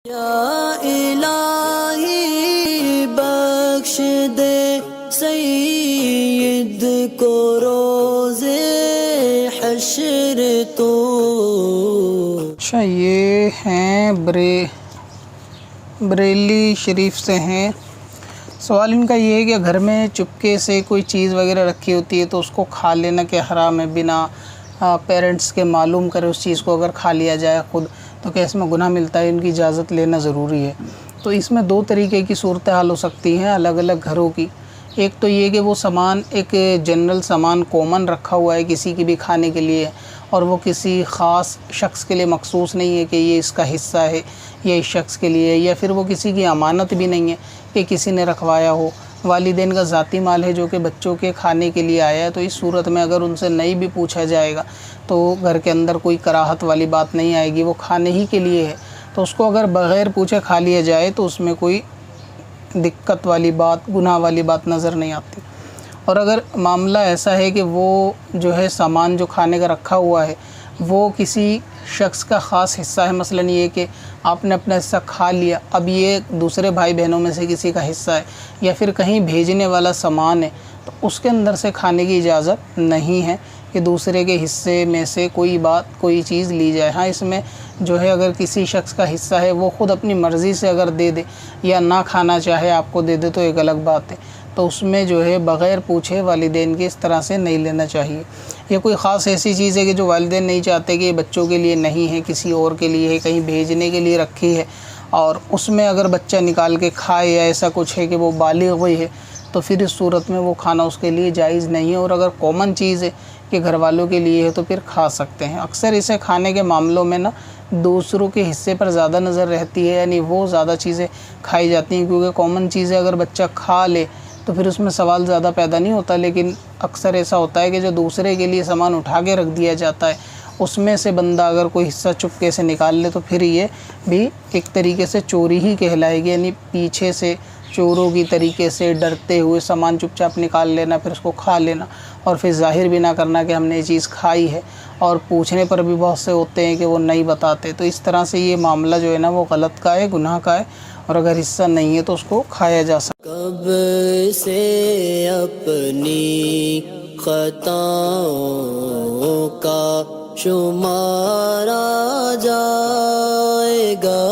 یا الہی بخش دے سید کو روز حشر تو۔ اچھا، یہ ہیں بریلی شریف سے ہیں۔ سوال ان کا یہ ہے کہ گھر میں چپکے سے کوئی چیز وغیرہ رکھی ہوتی ہے تو اس کو کھا لینا کہ حرام ہے؟ بنا پیرنٹس کے معلوم کرے اس چیز کو اگر کھا لیا جائے خود تو کیا اس میں گناہ ملتا ہے؟ ان کی اجازت لینا ضروری ہے۔ تو اس میں دو طریقے کی صورتحال ہو سکتی ہیں الگ الگ گھروں کی۔ ایک تو یہ کہ وہ سامان ایک جنرل سامان کامن رکھا ہوا ہے کسی کی بھی کھانے کے لیے، اور وہ کسی خاص شخص کے لیے مخصوص نہیں ہے کہ یہ اس کا حصہ ہے یا اس شخص کے لیے، یا پھر وہ کسی کی امانت بھی نہیں ہے کہ کسی نے رکھوایا ہو، والدین کا ذاتی مال ہے جو کہ بچوں کے کھانے کے لیے آیا ہے۔ تو اس صورت میں اگر ان سے نہیں بھی پوچھا جائے گا تو گھر کے اندر کوئی کراہت والی بات نہیں آئے گی، وہ کھانے ہی کے لیے ہے، تو اس کو اگر بغیر پوچھے کھا لیا جائے تو اس میں کوئی دقت والی بات، گناہ والی بات نظر نہیں آتی۔ اور اگر معاملہ ایسا ہے کہ وہ جو ہے سامان جو کھانے کا رکھا ہوا ہے وہ کسی شخص کا خاص حصہ ہے، مثلا یہ کہ آپ نے اپنا حصہ کھا لیا، اب یہ دوسرے بھائی بہنوں میں سے کسی کا حصہ ہے، یا پھر کہیں بھیجنے والا سامان ہے، تو اس کے اندر سے کھانے کی اجازت نہیں ہے کہ دوسرے کے حصے میں سے کوئی چیز لی جائے۔ ہاں، اس میں جو ہے اگر کسی شخص کا حصہ ہے وہ خود اپنی مرضی سے اگر دے دے یا نہ کھانا چاہے آپ کو دے دے تو ایک الگ بات ہے، تو اس میں جو ہے بغیر پوچھے والدین کے اس طرح سے نہیں لینا چاہیے۔ یہ کوئی خاص ایسی چیز ہے کہ جو والدین نہیں چاہتے کہ یہ بچوں کے لیے نہیں ہے، کسی اور کے لیے ہے، کہیں بھیجنے کے لیے رکھی ہے، اور اس میں اگر بچہ نکال کے کھائے یا ایسا کچھ ہے کہ وہ بالغ ہوئی ہے تو پھر اس صورت میں وہ کھانا اس کے لیے جائز نہیں ہے۔ اور اگر کامن چیز ہے کہ گھر والوں کے لیے ہے تو پھر کھا سکتے ہیں۔ اکثر اسے کھانے کے معاملوں میں دوسروں کے حصے پر زیادہ نظر رہتی ہے، یعنی وہ زیادہ چیزیں کھائی جاتی ہیں، کیونکہ کامن چیزیں اگر بچہ کھا لے تو پھر اس میں سوال زیادہ پیدا نہیں ہوتا۔ لیکن اکثر ایسا ہوتا ہے کہ جو دوسرے کے لیے سامان اٹھا کے رکھ دیا جاتا ہے اس میں سے بندہ اگر کوئی حصہ چپکے سے نکال لے تو پھر یہ بھی ایک طریقے سے چوری ہی کہلائے گی، یعنی پیچھے سے چوروں کی طریقے سے ڈرتے ہوئے سامان چپ چاپ نکال لینا، پھر اس کو کھا لینا، اور پھر ظاہر بھی نہ کرنا کہ ہم نے یہ چیز کھائی ہے، اور پوچھنے پر بھی بہت سے ہوتے ہیں کہ وہ نہیں بتاتے۔ تو اس طرح سے یہ معاملہ جو ہے نا وہ غلط کا ہے، گناہ کا ہے، اور اگر حصہ نہیں ہے تو اس کو کھایا جا سکتا ہے۔ کب سے اپنی خطاؤں کا شمارا جائے گا؟